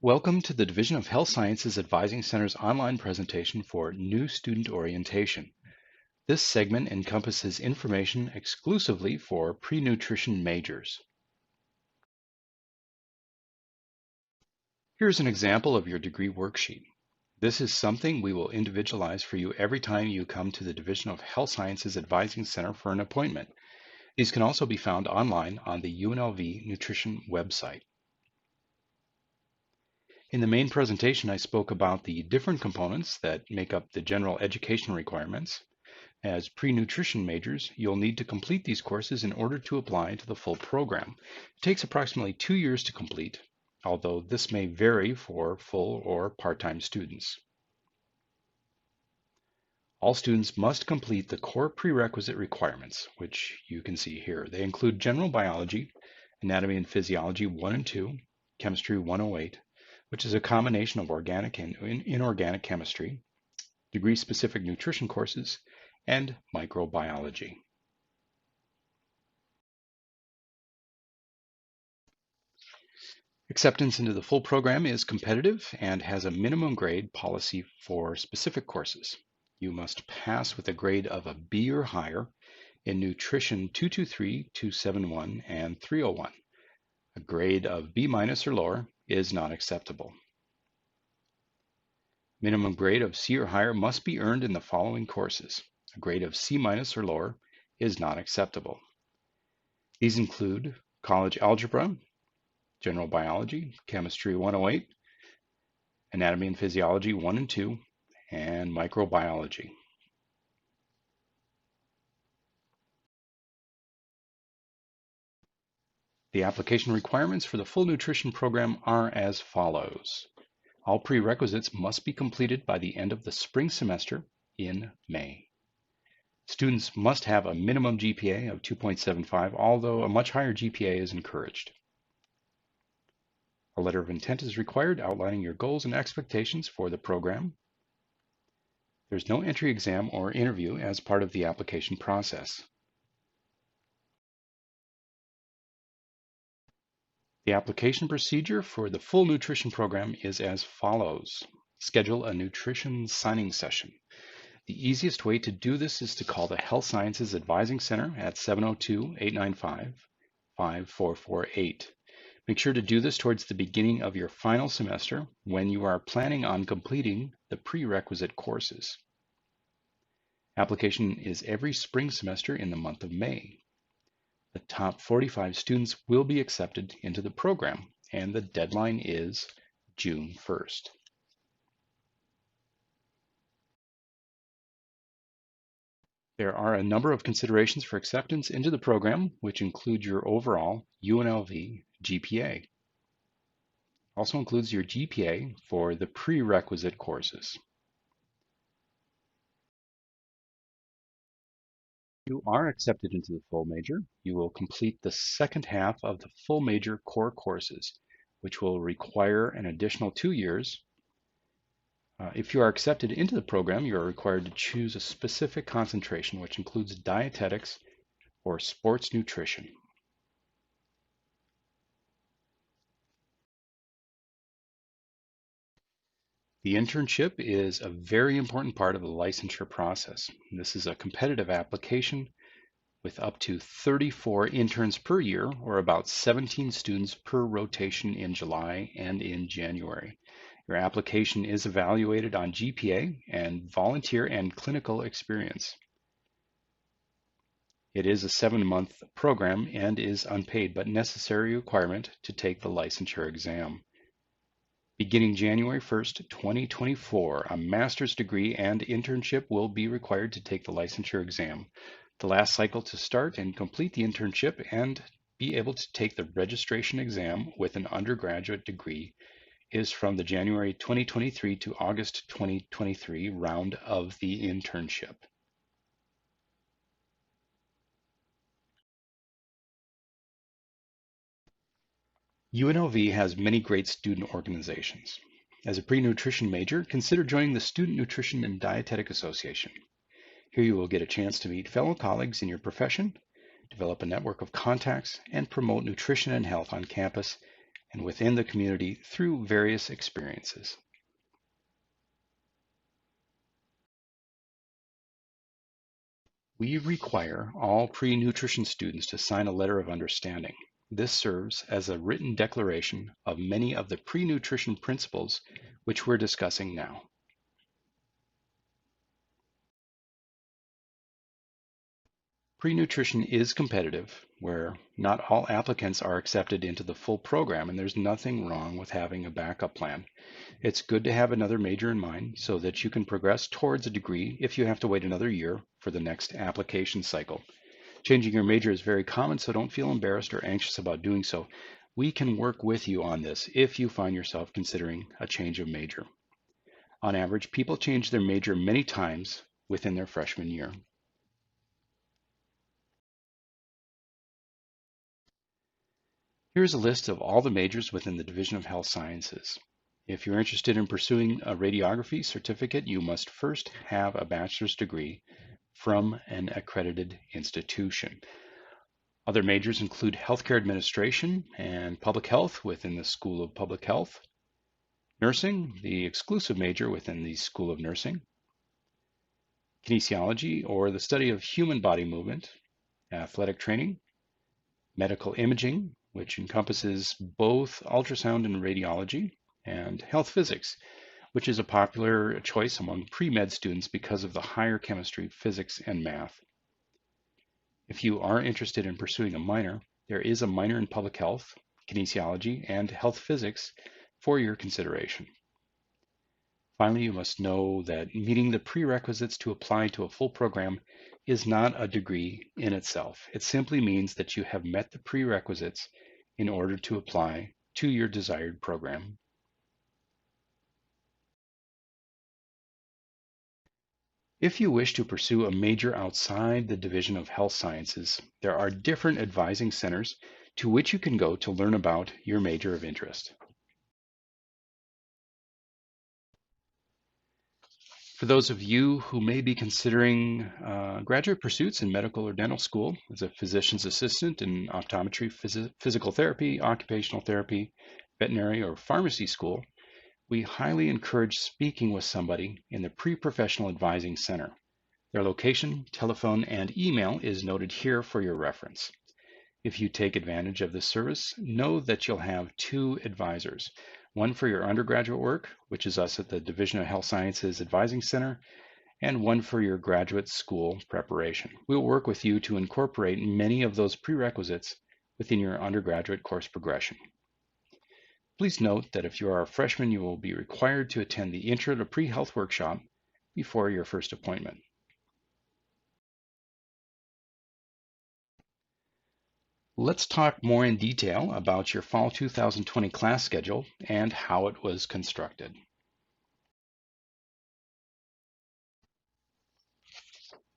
Welcome to the Division of Health Sciences Advising Center's online presentation for New Student Orientation. This segment encompasses information exclusively for pre-nutrition majors. Here's an example of your degree worksheet. This is something we will individualize for you every time you come to the Division of Health Sciences Advising Center for an appointment. These can also be found online on the UNLV Nutrition website. In the main presentation, I spoke about the different components that make up the general education requirements. As pre-nutrition majors, you'll need to complete these courses in order to apply to the full program. It takes approximately 2 years to complete, although this may vary for full or part-time students. All students must complete the core prerequisite requirements, which you can see here. They include general biology, anatomy and physiology 1 and 2, chemistry 108, which is a combination of organic and inorganic chemistry, degree-specific nutrition courses, and microbiology. Acceptance into the full program is competitive and has a minimum grade policy for specific courses. You must pass with a grade of a B or higher in Nutrition 223, 271, and 301. A grade of B- or lower is not acceptable. Minimum grade of C or higher must be earned in the following courses. A grade of C- or lower is not acceptable. These include college algebra, general biology, chemistry 108, anatomy and physiology 1 and 2, and microbiology. The application requirements for the full nutrition program are as follows. All prerequisites must be completed by the end of the spring semester in May. Students must have a minimum GPA of 2.75, although a much higher GPA is encouraged. A letter of intent is required outlining your goals and expectations for the program. There's no entry exam or interview as part of the application process. The application procedure for the full nutrition program is as follows. Schedule a nutrition signing session. The easiest way to do this is to call the Health Sciences Advising Center at 702-895-5448. Make sure to do this towards the beginning of your final semester when you are planning on completing the prerequisite courses. Application is every spring semester in the month of May. The top 45 students will be accepted into the program, and the deadline is June 1st. There are a number of considerations for acceptance into the program, which include your overall UNLV GPA. Also includes your GPA for the prerequisite courses. If you are accepted into the full major, you will complete the second half of the full major core courses, which will require an additional 2 years. If you are accepted into the program, you are required to choose a specific concentration, which includes dietetics or sports nutrition. The internship is a very important part of the licensure process. This is a competitive application with up to 34 interns per year, or about 17 students per rotation in July and in January. Your application is evaluated on GPA and volunteer and clinical experience. It is a 7-month program and is unpaid, but necessary requirement to take the licensure exam. Beginning January 1st, 2024, a master's degree and internship will be required to take the licensure exam. The last cycle to start and complete the internship and be able to take the registration exam with an undergraduate degree is from the January 2023 to August 2023 round of the internship. UNLV has many great student organizations. As a pre-nutrition major, consider joining the Student Nutrition and Dietetic Association. Here you will get a chance to meet fellow colleagues in your profession, develop a network of contacts, and promote nutrition and health on campus and within the community through various experiences. We require all pre-nutrition students to sign a letter of understanding. This serves as a written declaration of many of the pre-nutrition principles which we're discussing now. Pre-nutrition is competitive, where not all applicants are accepted into the full program, and there's nothing wrong with having a backup plan. It's good to have another major in mind so that you can progress towards a degree if you have to wait another year for the next application cycle. Changing your major is very common, so don't feel embarrassed or anxious about doing so. We can work with you on this if you find yourself considering a change of major. On average, people change their major many times within their freshman year. Here's a list of all the majors within the Division of Health Sciences. If you're interested in pursuing a radiography certificate, you must first have a bachelor's degree from an accredited institution. Other majors include healthcare administration and public health within the School of Public Health, nursing, the exclusive major within the School of Nursing, kinesiology, or the study of human body movement, athletic training, medical imaging, which encompasses both ultrasound and radiology, and health physics, which is a popular choice among pre-med students because of the higher chemistry, physics, and math. If you are interested in pursuing a minor, there is a minor in public health, kinesiology, and health physics for your consideration. Finally, you must know that meeting the prerequisites to apply to a full program is not a degree in itself. It simply means that you have met the prerequisites in order to apply to your desired program. If you wish to pursue a major outside the Division of Health Sciences, there are different advising centers to which you can go to learn about your major of interest. For those of you who may be considering graduate pursuits in medical or dental school as a physician's assistant in optometry, physical therapy, occupational therapy, veterinary, or pharmacy school, we highly encourage speaking with somebody in the Pre-Professional Advising Center. Their location, telephone, and email is noted here for your reference. If you take advantage of this service, know that you'll have two advisors, one for your undergraduate work, which is us at the Division of Health Sciences Advising Center, and one for your graduate school preparation. We'll work with you to incorporate many of those prerequisites within your undergraduate course progression. Please note that if you are a freshman, you will be required to attend the Intro to Pre-Health workshop before your first appointment. Let's talk more in detail about your Fall 2020 class schedule and how it was constructed.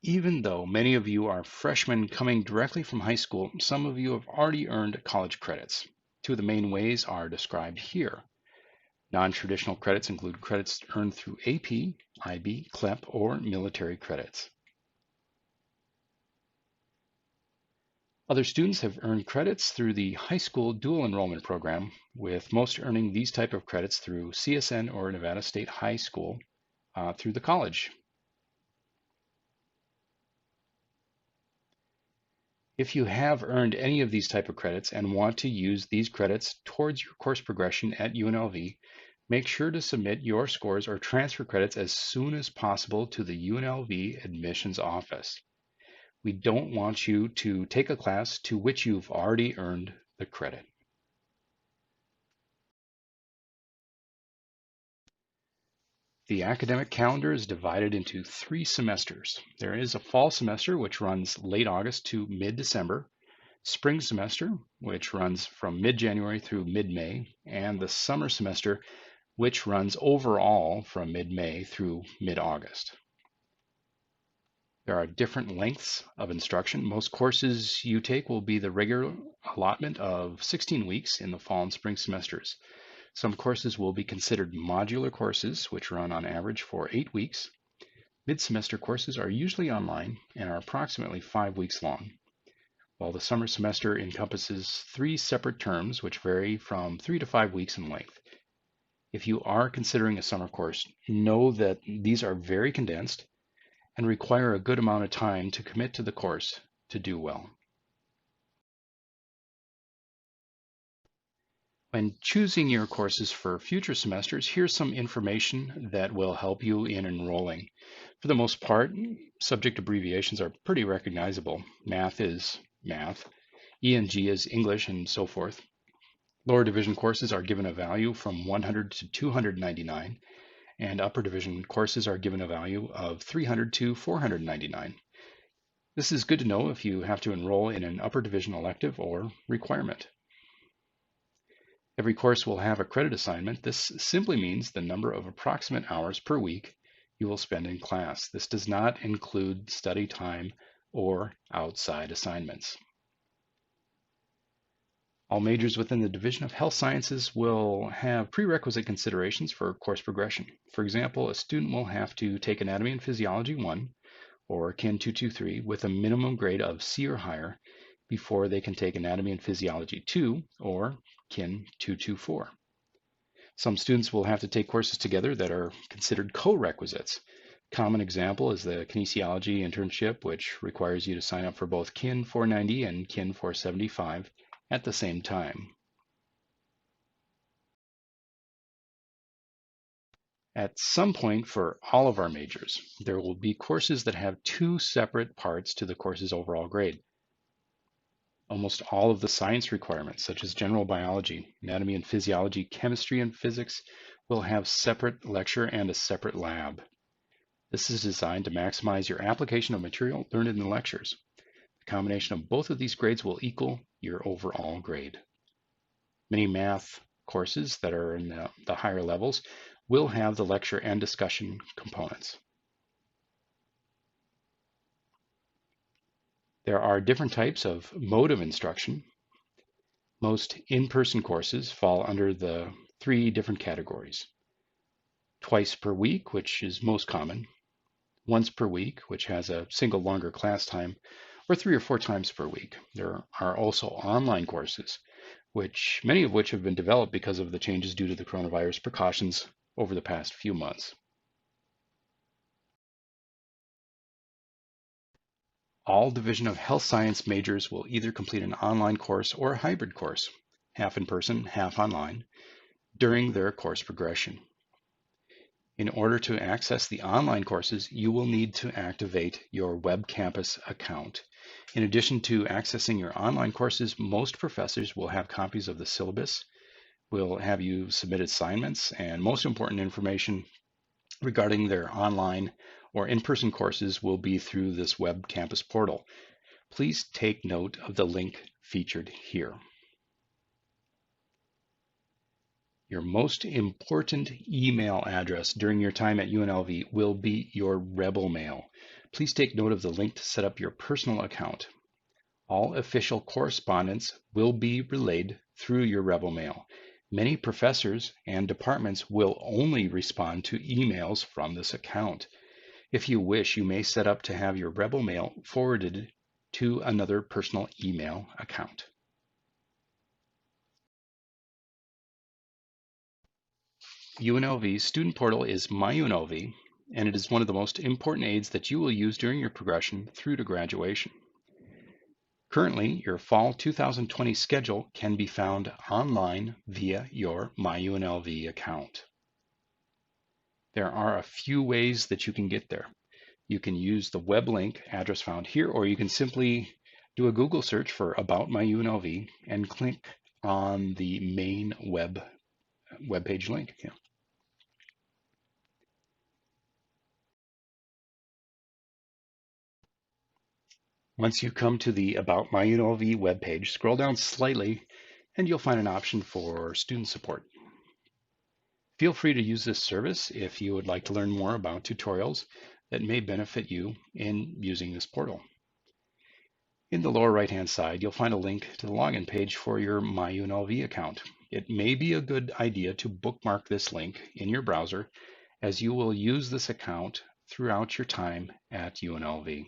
Even though many of you are freshmen coming directly from high school, some of you have already earned college credits. Two of the main ways are described here. Non-traditional credits include credits earned through AP, IB, CLEP, or military credits. Other students have earned credits through the high school dual enrollment program, with most earning these type of credits through CSN or Nevada State High School through the college. If you have earned any of these type of credits and want to use these credits towards your course progression at UNLV, make sure to submit your scores or transfer credits as soon as possible to the UNLV admissions office. We don't want you to take a class to which you've already earned the credit. The academic calendar is divided into 3 semesters. There is a fall semester, which runs late August to mid-December, spring semester, which runs from mid-January through mid-May, and the summer semester, which runs overall from mid-May through mid-August. There are different lengths of instruction. Most courses you take will be the regular allotment of 16 weeks in the fall and spring semesters. Some courses will be considered modular courses, which run on average for 8 weeks. Mid-semester courses are usually online and are approximately 5 weeks long, while the summer semester encompasses 3 separate terms which vary from 3 to 5 weeks in length. If you are considering a summer course, know that these are very condensed and require a good amount of time to commit to the course to do well. When choosing your courses for future semesters, here's some information that will help you in enrolling. For the most part, subject abbreviations are pretty recognizable. Math is math, ENG is English, and so forth. Lower division courses are given a value from 100 to 299, and upper division courses are given a value of 300 to 499. This is good to know if you have to enroll in an upper division elective or requirement. Every course will have a credit assignment. This simply means the number of approximate hours per week you will spend in class. This does not include study time or outside assignments. All majors within the Division of Health Sciences will have prerequisite considerations for course progression. For example, a student will have to take Anatomy and Physiology 1 or KIN 223 with a minimum grade of C or higher before they can take Anatomy and Physiology 2 or KIN 224. Some students will have to take courses together that are considered co-requisites. Common example is the kinesiology internship, which requires you to sign up for both KIN 490 and KIN 475 at the same time. At some point for all of our majors, there will be courses that have 2 separate parts to the course's overall grade. Almost all of the science requirements, such as general biology, anatomy and physiology, chemistry and physics, will have separate lecture and a separate lab. This is designed to maximize your application of material learned in the lectures. The combination of both of these grades will equal your overall grade. Many math courses that are in the higher levels will have the lecture and discussion components. There are different types of mode of instruction. Most in-person courses fall under the 3 different categories. Twice per week, which is most common. Once per week, which has a single longer class time, or 3 or 4 times per week. There are also online courses, many of which have been developed because of the changes due to the coronavirus precautions over the past few months. All Division of Health Science majors will either complete an online course or a hybrid course, half in person, half online, during their course progression. In order to access the online courses, you will need to activate your Web Campus account. In addition to accessing your online courses, most professors will have copies of the syllabus, will have you submit assignments, and most important information regarding their online or in-person courses will be through this Web Campus portal. Please take note of the link featured here. Your most important email address during your time at UNLV will be your Rebel Mail. Please take note of the link to set up your personal account. All official correspondence will be relayed through your Rebel Mail. Many professors and departments will only respond to emails from this account. If you wish, you may set up to have your Rebel Mail forwarded to another personal email account. UNLV's student portal is MyUNLV, and it is one of the most important aids that you will use during your progression through to graduation. Currently, your fall 2020 schedule can be found online via your MyUNLV account. There are a few ways that you can get there. You can use the web link address found here, or you can simply do a Google search for About My UNLV and click on the main web page link. Yeah. Once you come to the About My UNLV webpage, scroll down slightly and you'll find an option for student support. Feel free to use this service if you would like to learn more about tutorials that may benefit you in using this portal. In the lower right-hand side, you'll find a link to the login page for your MyUNLV account. It may be a good idea to bookmark this link in your browser, as you will use this account throughout your time at UNLV.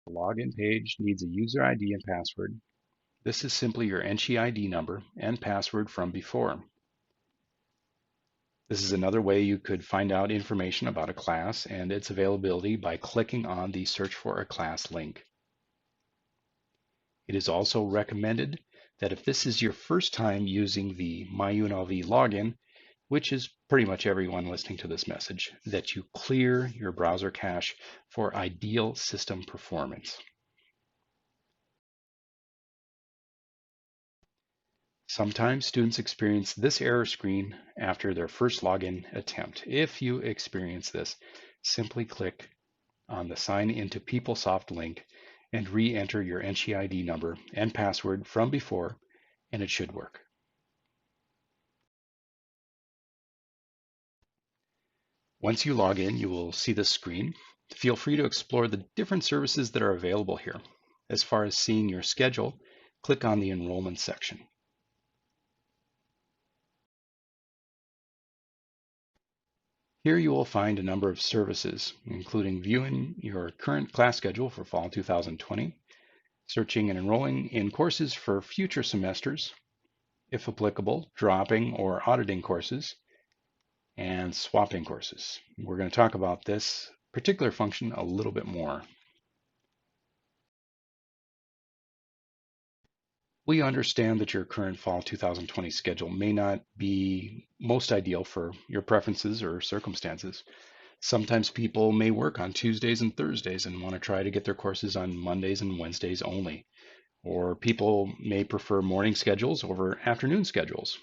The login page needs a user ID and password. This is simply your NSHE ID number and password from before. This is another way you could find out information about a class and its availability by clicking on the Search for a Class link. It is also recommended that if this is your first time using the MyUNLV login, which is pretty much everyone listening to this message, that you clear your browser cache for ideal system performance. Sometimes students experience this error screen after their first login attempt. If you experience this, simply click on the Sign into PeopleSoft link and re-enter your NSHE ID number and password from before, and it should work. Once you log in, you will see this screen. Feel free to explore the different services that are available here. As far as seeing your schedule, click on the Enrollment section. Here you will find a number of services, including viewing your current class schedule for fall 2020, searching and enrolling in courses for future semesters, if applicable, dropping or auditing courses, and swapping courses. We're going to talk about this particular function a little bit more. We understand that your current fall 2020 schedule may not be most ideal for your preferences or circumstances. Sometimes people may work on Tuesdays and Thursdays and want to try to get their courses on Mondays and Wednesdays only. Or people may prefer morning schedules over afternoon schedules.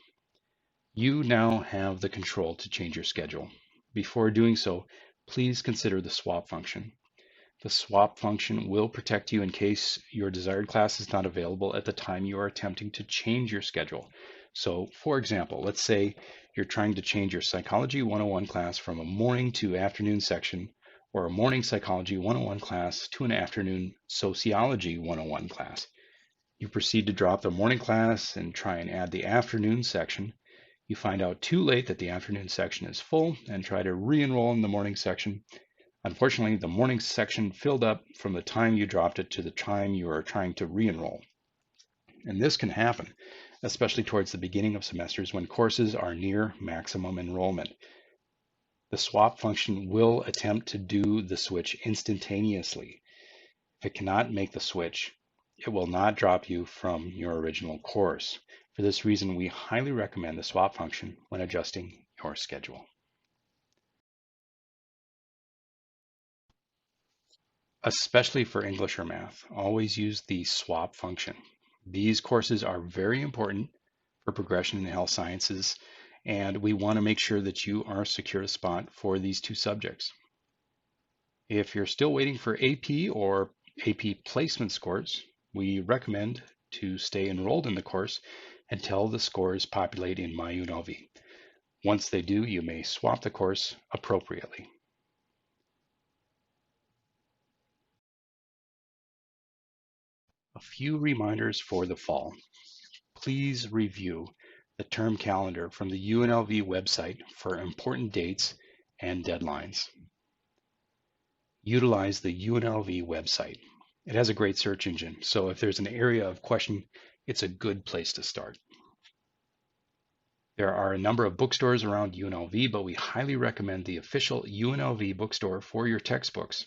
You now have the control to change your schedule. Before doing so, please consider the swap function. The swap function will protect you in case your desired class is not available at the time you are attempting to change your schedule. So, for example, let's say you're trying to change your Psychology 101 class from a morning to afternoon section, or a morning Psychology 101 class to an afternoon Sociology 101 class. You proceed to drop the morning class and try and add the afternoon section. You find out too late that the afternoon section is full and try to re-enroll in the morning section. Unfortunately, the morning section filled up from the time you dropped it to the time you are trying to re-enroll. And this can happen, especially towards the beginning of semesters when courses are near maximum enrollment. The swap function will attempt to do the switch instantaneously. If it cannot make the switch, it will not drop you from your original course. For this reason, we highly recommend the swap function when adjusting your schedule. Especially for English or math, always use the swap function. These courses are very important for progression in health sciences, and we want to make sure that you are secured a spot for these two subjects. If you're still waiting for AP or AP placement scores, we recommend to stay enrolled in the course until the scores populate in MyUNLV. Once they do, you may swap the course appropriately. A few reminders for the fall. Please review the term calendar from the UNLV website for important dates and deadlines. Utilize the UNLV website. It has a great search engine, so if there's an area of question, it's a good place to start. There are a number of bookstores around UNLV, but we highly recommend the official UNLV bookstore for your textbooks.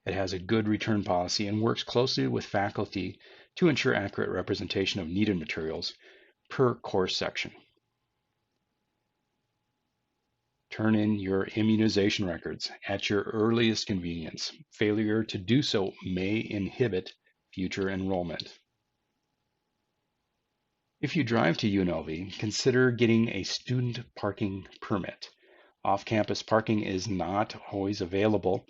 It has a good return policy and works closely with faculty to ensure accurate representation of needed materials per course section. Turn in your immunization records at your earliest convenience. Failure to do so may inhibit future enrollment. If you drive to UNLV, consider getting a student parking permit. Off-campus parking is not always available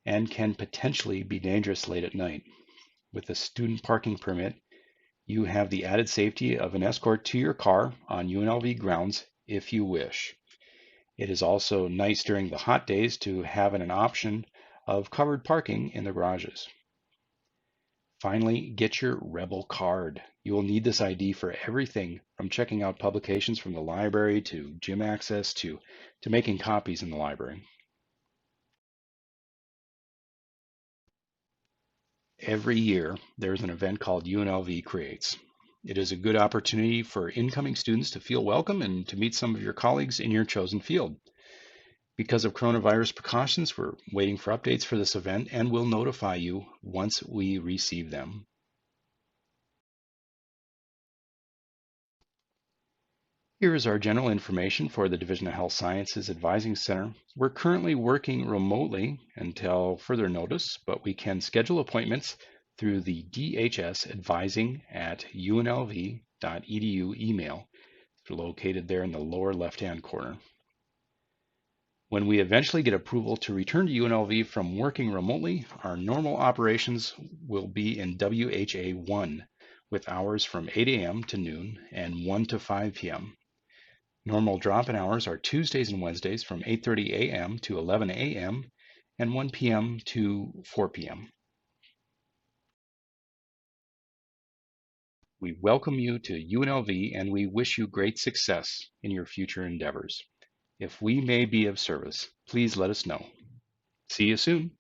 and can potentially be dangerous late at night. With a student parking permit, you have the added safety of an escort to your car on UNLV grounds if you wish. It is also nice during the hot days to have an option of covered parking in the garages. Finally, get your Rebel card. You will need this ID for everything from checking out publications from the library to gym access to making copies in the library. Every year, there's an event called UNLV Creates. It is a good opportunity for incoming students to feel welcome and to meet some of your colleagues in your chosen field. Because of coronavirus precautions, we're waiting for updates for this event and we'll notify you once we receive them. Here is our general information for the Division of Health Sciences Advising Center. We're currently working remotely until further notice, but we can schedule appointments through the DHS advising@unlv.edu email. It's located there in the lower left-hand corner. When we eventually get approval to return to UNLV from working remotely, our normal operations will be in WHA 1 with hours from 8 a.m. to noon and 1 to 5 p.m. Normal drop-in hours are Tuesdays and Wednesdays from 8:30 a.m. to 11 a.m. and 1 p.m. to 4 p.m. We welcome you to UNLV and we wish you great success in your future endeavors. If we may be of service, please let us know. See you soon.